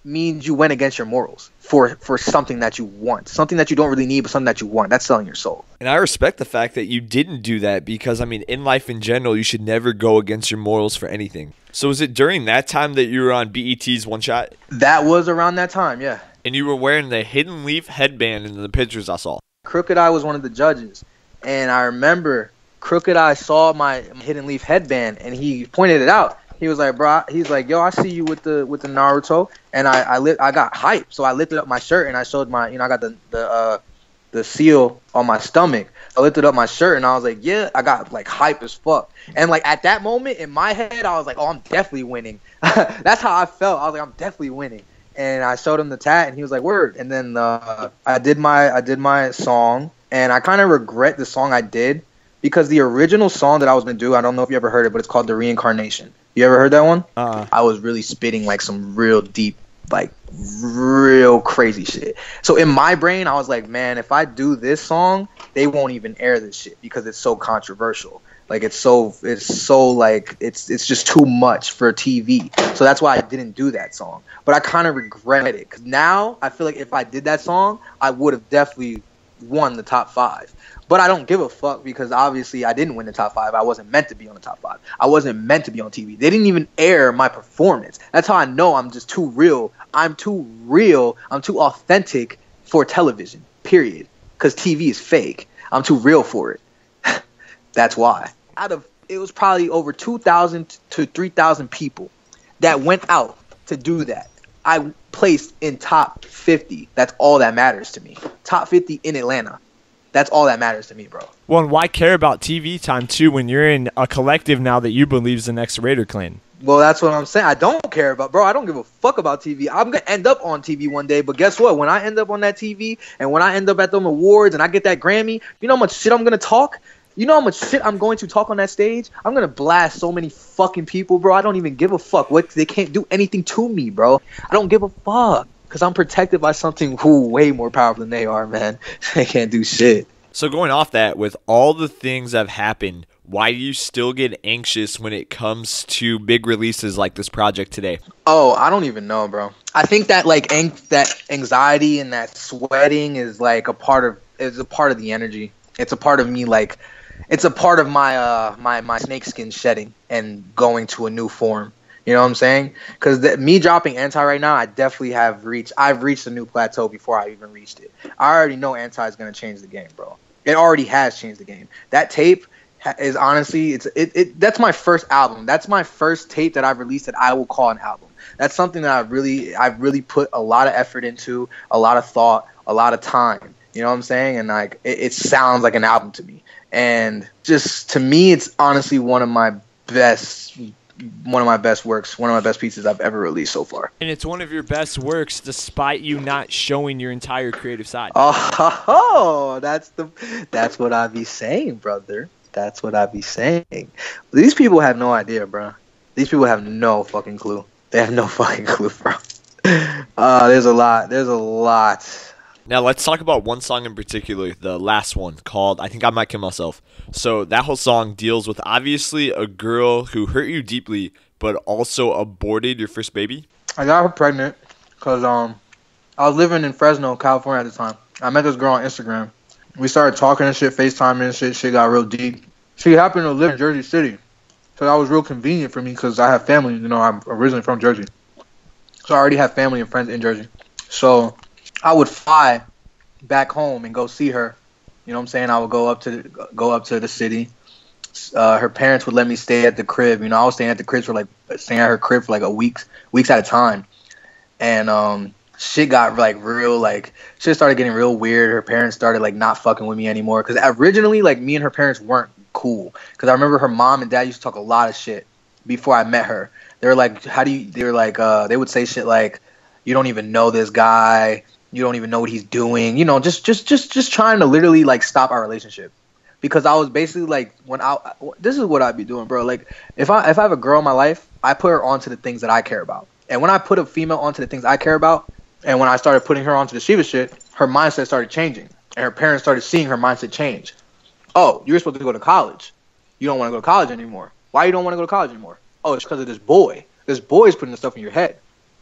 means you went against your morals for something that you want. Something that you don't really need, but something that you want. That's selling your soul. And I respect the fact that you didn't do that, because, I mean, in life in general, you should never go against your morals for anything. So was it during that time that you were on BET's One Shot? That was around that time, yeah. And you were wearing the Hidden Leaf headband in the pictures I saw. Crooked Eye was one of the judges. And I remember Crooked Eye saw my Hidden Leaf headband, and he pointed it out. He was like, bro, he's like, yo, I see you with the Naruto. And I got hyped. So I lifted up my shirt and I showed my, I got the seal on my stomach. I lifted up my shirt and I was like, yeah, I got like hype as fuck. And like at that moment in my head, I was like, oh, I'm definitely winning. That's how I felt. I was like, I'm definitely winning. And I showed him the tat and he was like, word. And then I did my song, and I kind of regret the song I did, because the original song that I was going to do, I don't know if you ever heard it, but it's called The Reincarnation. You ever heard that one? I was really spitting like some real deep, like real crazy shit. So in my brain, I was like, man, if I do this song, they won't even air this shit because it's so controversial. Like it's so like it's just too much for TV. So that's why I didn't do that song. But I kind of regret it, because now I feel like if I did that song, I would have definitely won the top 5. But I don't give a fuck, because obviously I didn't win the top 5. I wasn't meant to be on the top 5. I wasn't meant to be on TV. They didn't even air my performance. That's how I know I'm just too real. I'm too real. I'm too authentic for television, period. Because TV is fake. I'm too real for it. That's why. It was probably over 2,000 to 3,000 people that went out to do that. I placed in top 50. That's all that matters to me. Top 50 in Atlanta. That's all that matters to me, bro. Well, and why care about TV time, too, when you're in a collective now that you believe is the next Raider clan? Well, that's what I'm saying. I don't care about, bro. I don't give a fuck about TV. I'm going to end up on TV one day, but guess what? When I end up on that TV and when I end up at them awards and I get that Grammy, you know how much shit I'm going to talk? You know how much shit I'm going to talk on that stage? I'm going to blast so many fucking people, bro. I don't even give a fuck. They can't do anything to me, bro. I don't give a fuck, because I'm protected by something way more powerful than they are, man. They can't do shit. So going off that, with all the things that have happened, why do you still get anxious when it comes to big releases like this project today? Oh, I don't even know, bro. I think that like that anxiety and that sweating is like a part of the energy. It's a part of me, like it's a part of my my snakeskin shedding and going to a new form. You know what I'm saying? Because me dropping Anti right now, I've reached a new plateau before I even reached it. I already know Anti is gonna change the game, bro. It already has changed the game. That tape is honestly, that's my first album. That's my first tape that I've released that I will call an album. That's something that I've really put a lot of effort into, a lot of thought, a lot of time. You know what I'm saying? And like it sounds like an album to me. And just to me, it's honestly one of my best works, one of my best pieces I've ever released so far. And it's one of your best works despite you not showing your entire creative side. Oh, that's what I be saying, brother. That's what I be saying. These people have no idea, bro. These people have no fucking clue. They have no fucking clue, bro. There's a lot. Now let's talk about one song in particular, the last one, called I Think I Might Kill Myself. So that whole song deals with obviously a girl who hurt you deeply, but also aborted your first baby. I got her pregnant because I was living in Fresno, California at the time. I met this girl on Instagram. We started talking and shit, FaceTiming and shit. Shit got real deep. She happened to live in Jersey City, so that was real convenient for me because I have family. You know, I'm originally from Jersey, so I already have family and friends in Jersey. So I would fly back home and go see her. You know what I'm saying? I would go up to the city. Her parents would let me stay at the crib. You know, I was staying at her crib for like a weeks at a time. And shit got like real, like shit started getting real weird. Her parents started like not fucking with me anymore because originally like me and her parents weren't cool. Because I remember her mom and dad used to talk a lot of shit before I met her. They were like, how do you? They were like, they would say shit like, you don't even know this guy. You don't even know what he's doing. You know, just trying to literally like stop our relationship. Because I was basically like, this is what I'd be doing, bro. Like, if I have a girl in my life, I put her onto the things that I care about. And when I put a female onto the things I care about, and when I started putting her onto the Shiva shit, her mindset started changing. And her parents started seeing her mindset change. Oh, you're supposed to go to college. You don't want to go to college anymore. Why you don't want to go to college anymore? Oh, it's because of this boy. This boy is putting this stuff in your head.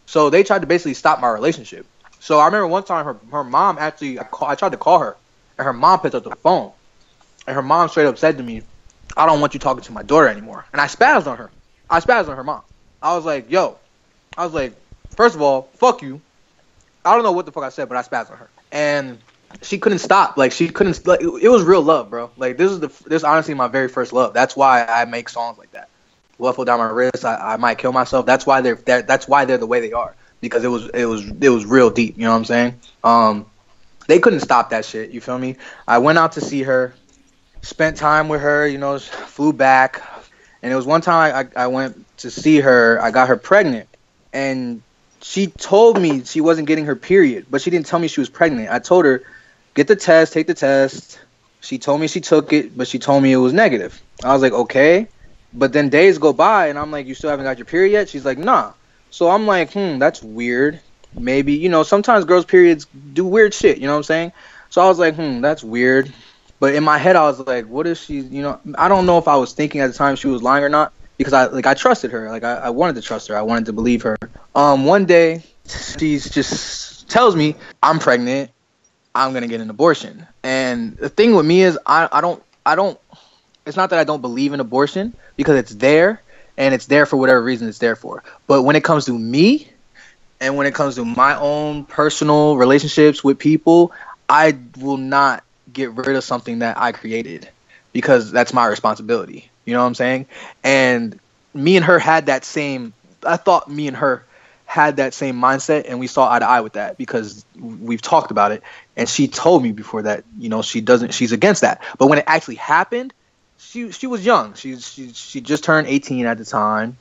So they tried to basically stop my relationship. So I remember one time her mom actually, I tried to call her, and her mom picked up the phone. And her mom straight up said to me, I don't want you talking to my daughter anymore. And I spazzed on her. I spazzed on her mom. I was like, first of all, fuck you. I don't know what the fuck I said, but I spazzed on her. And she couldn't stop. Like, it was real love, bro. Like, this is honestly my very first love. That's why I make songs like that. Waffle down my wrist, I might kill myself. That's why they're the way they are. Because it was real deep, you know what I'm saying? They couldn't stop that shit, you feel me? I went out to see her. Spent time with her, you know, flew back. And it was one time I went to see her. I got her pregnant. And she told me she wasn't getting her period. But she didn't tell me she was pregnant. I told her, get the test, take the test. She told me she took it, but she told me it was negative. I was like, okay. But then days go by, and I'm like, you still haven't got your period yet? She's like, nah. So I'm like, that's weird. Maybe, you know, sometimes girls' periods do weird shit, you know what I'm saying? So I was like, that's weird. But in my head, I was like, what if she's, you know, I don't know if I was thinking at the time she was lying or not, because I trusted her. Like, I wanted to trust her. I wanted to believe her. One day, she just tells me, I'm pregnant. I'm going to get an abortion. And the thing with me is, I don't, it's not that I don't believe in abortion, because it's there, and it's there for whatever reason it's there for. But when it comes to me, and when it comes to my own personal relationships with people, I will not get rid of something that I created, because that's my responsibility. You know what I'm saying? And me and her had that same, I thought me and her had that same mindset, and we saw eye to eye with that because we've talked about it. And she told me before that, you know, she's against that. But when it actually happened, she was young. She just turned 18 at the time,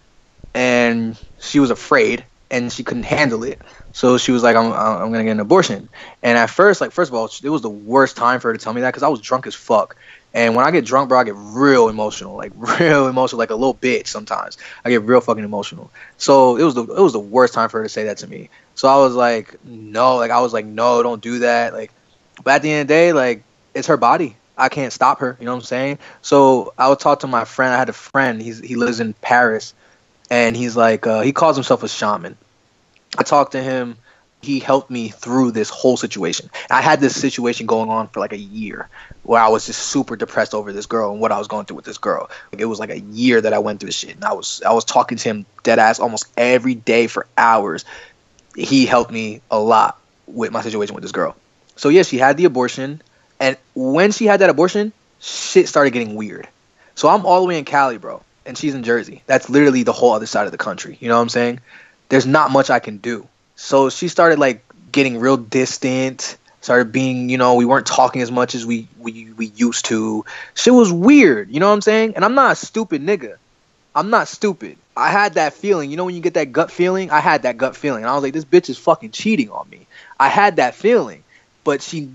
and she was afraid, and she couldn't handle it. So she was like, I'm going to get an abortion. And at first, like, first of all, it was the worst time for her to tell me that, because I was drunk as fuck. And when I get drunk, bro, I get real emotional, like a little bitch sometimes. I get real fucking emotional. So it was the worst time for her to say that to me. So I was like, no, no, don't do that. Like, but at the end of the day, like, it's her body. I can't stop her. You know what I'm saying? So I would talk to my friend. I had a friend. He lives in Paris, and he's like, he calls himself a shaman. I talked to him. He helped me through this whole situation. I had this situation going on for like a year where I was just super depressed over this girl and what I was going through with this girl. Like, it was like a year that I went through this shit. And I was talking to him dead ass almost every day for hours. He helped me a lot with my situation with this girl. So yeah, she had the abortion. And when she had that abortion, shit started getting weird. So I'm all the way in Cali, bro. And she's in Jersey. That's literally the whole other side of the country. You know what I'm saying? There's not much I can do. So she started like getting real distant, started being, you know, we weren't talking as much as we used to. Shit was weird, you know what I'm saying? And I'm not a stupid nigga. I'm not stupid. I had that feeling. You know when you get that gut feeling? I had that gut feeling. And I was like, this bitch is fucking cheating on me. I had that feeling. But she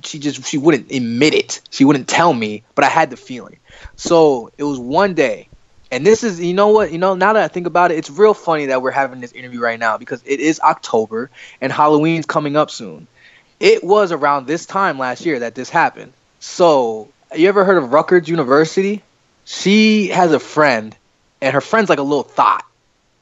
wouldn't admit it. She wouldn't tell me, but I had the feeling. So it was one day. And this is, you know what, now that I think about it, it's real funny that we're having this interview right now, because it is October and Halloween's coming up soon. It was around this time last year that this happened. So, you ever heard of Rutgers University? She has a friend, and her friend's like a little thought.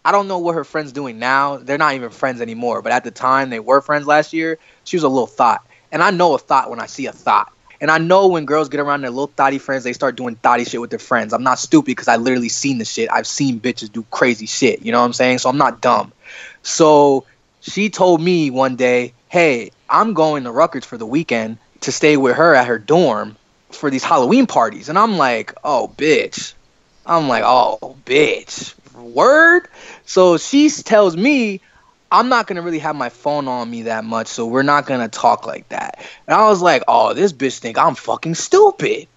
I don't know what her friend's doing now. They're not even friends anymore, but at the time they were friends last year. She was a little thought. And I know a thought when I see a thought. And I know when girls get around their little thotty friends, they start doing thotty shit with their friends. I'm not stupid because I literally seen the shit. I've seen bitches do crazy shit. You know what I'm saying? So I'm not dumb. So she told me one day, hey, I'm going to Rutgers for the weekend to stay with her at her dorm for these Halloween parties. And I'm like, oh, bitch. Word? So she tells me, I'm not gonna really have my phone on me that much, so we're not gonna talk like that. And I was like, oh, this bitch think I'm fucking stupid.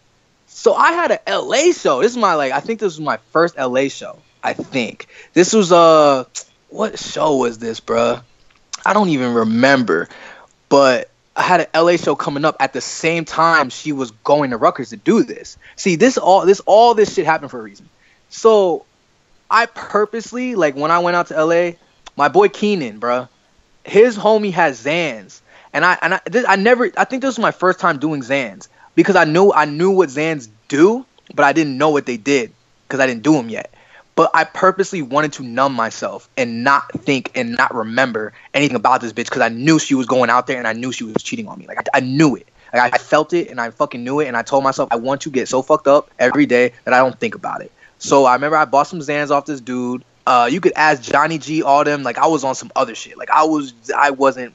So I had an LA show. This is my I think this was my first LA show. I think this was what show was this, bruh? I don't even remember. But I had an LA show coming up at the same time she was going to Rutgers to do this. See, all this shit happened for a reason. So I purposely, when I went out to LA, my boy Keenan, bruh, his homie has Zans, and I think this was my first time doing Zans because I knew what Zans do, but I didn't know what they did because I didn't do them yet. But I purposely wanted to numb myself and not think and not remember anything about this bitch because I knew she was going out there and I knew she was cheating on me. I knew it. I felt it and I fucking knew it, and I told myself I want to get so fucked up every day that I don't think about it. So I remember I bought some Zans off this dude. You could ask Johnny G, all them. I was on some other shit. I wasn't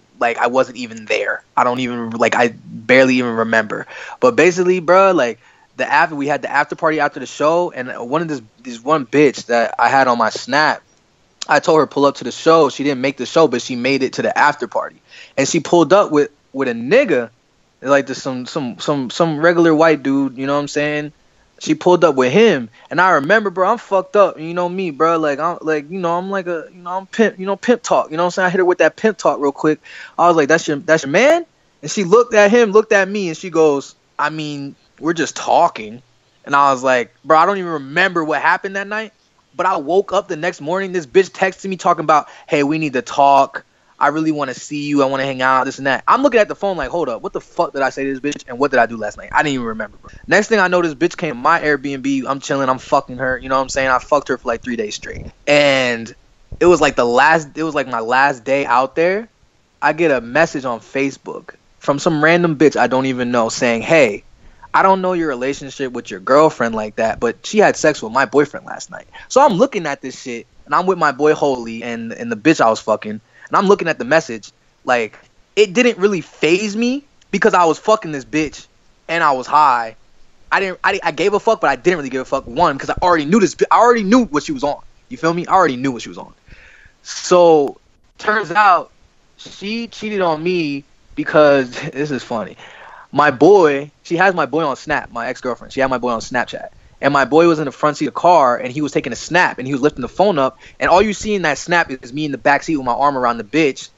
even there. I don't even I barely even remember. But basically, bro, we had the after party after the show, and this one bitch that I had on my Snap, I told her pull up to the show. She didn't make the show, but she made it to the after party, and she pulled up with a nigga, some regular white dude. You know what I'm saying? She pulled up with him, and I remember, bro, I'm fucked up. You know me, bro. I'm pimp. Pimp talk. You know what I'm saying? I hit her with that pimp talk real quick. I was like, that's your man? And she looked at him, looked at me, and she goes, I mean, we're just talking. And I was like, bro, I don't even remember what happened that night. But I woke up the next morning, this bitch texted me talking about, hey, we need to talk. I really want to see you. I want to hang out, this and that. I'm looking at the phone hold up. What the fuck did I say to this bitch? And what did I do last night? I didn't even remember, bro. Next thing I know, this bitch came to my Airbnb. I'm chilling. I'm fucking her. You know what I'm saying? I fucked her for 3 days straight. And it was my last day out there. I get a message on Facebook from some random bitch I don't even know saying, hey, I don't know your relationship with your girlfriend like that, but she had sex with my boyfriend last night. So I'm looking at this shit, and I'm with my boy Holy and the bitch I was fucking. And I'm looking at the message, it didn't really faze me because I was fucking this bitch and I was high. I gave a fuck, but I didn't really give a fuck. One, because I already knew what she was on. You feel me? I already knew what she was on. So turns out she cheated on me because this is funny. She has my boy on Snap, my ex-girlfriend. She had my boy on Snapchat. And my boy was in the front seat of the car, and he was taking a snap, and he was lifting the phone up. And all you see in that snap is me in the back seat with my arm around the bitch,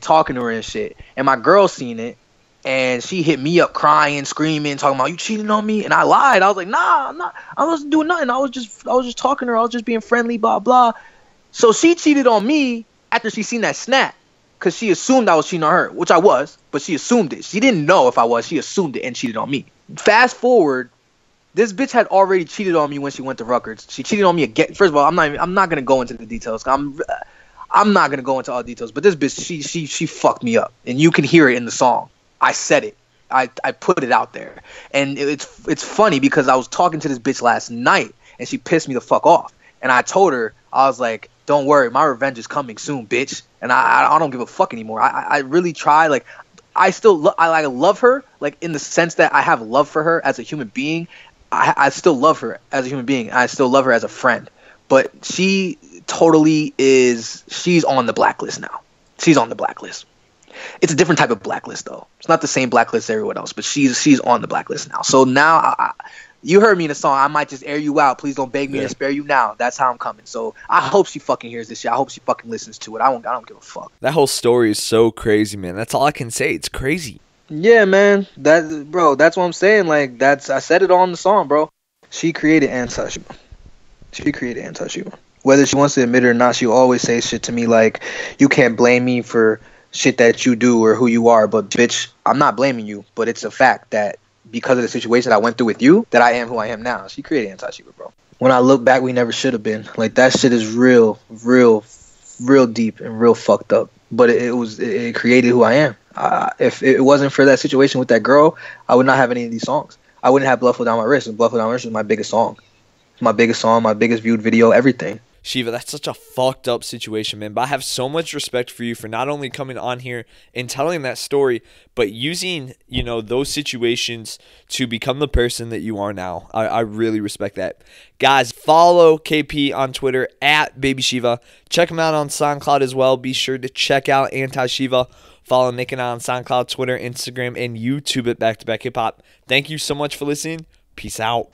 talking to her and shit. And my girl seen it, and she hit me up crying, screaming, talking about, you cheating on me? And I lied. I was like, nah, I'm not. I wasn't doing nothing. I was just talking to her. I was just being friendly, blah, blah. So she cheated on me after she seen that snap, because she assumed I was cheating on her, which I was, but she assumed it. She didn't know if I was. She assumed it and cheated on me. Fast forward. This bitch had already cheated on me when she went to Rutgers. She cheated on me again. First of all, I'm not gonna go into the details. I'm not gonna go into all details. But this bitch, she fucked me up, and you can hear it in the song. I said it. I put it out there, and it's funny because I was talking to this bitch last night, and she pissed me the fuck off. And I told her, I was like, don't worry, my revenge is coming soon, bitch. And I don't give a fuck anymore. I really try. I still I love her, in the sense that I have love for her as a human being. I still love her as a human being. I still love her as a friend. But she totally is. She's on the blacklist now. She's on the blacklist. It's a different type of blacklist, though. It's not the same blacklist as everyone else, but she's on the blacklist now. So now, you heard me in the song. I might just air you out. Please don't beg me to spare you now. That's how I'm coming. So I hope she fucking hears this shit. I hope she fucking listens to it. I don't give a fuck. That whole story is so crazy, man. That's all I can say. It's crazy. Yeah, man. That's what I'm saying. I said it on the song, bro. She created Anti-Shiva. Whether she wants to admit it or not, she always says shit to me like, you can't blame me for shit that you do or who you are. But bitch, I'm not blaming you. But it's a fact that because of the situation I went through with you, that I am who I am now. She created Anti-Shiva, bro. When I look back, we never should have been. That shit is real deep and real fucked up. But it created who I am. If it wasn't for that situation with that girl, I would not have any of these songs. I wouldn't have Blood Flow Down My Wrist. And Blood Flow Down My Wrist is my biggest song. It's my biggest song, my biggest viewed video, everything. Shiva, that's such a fucked up situation, man. But I have so much respect for you for not only coming on here and telling that story, but using, you know, those situations to become the person that you are now. I really respect that. Guys, follow KP on Twitter at BabyShiva. Check him out on SoundCloud as well. Be sure to check out Anti-Shiva. Follow Nick and I on SoundCloud, Twitter, Instagram, and YouTube at Back2BackHipHop. Thank you so much for listening. Peace out.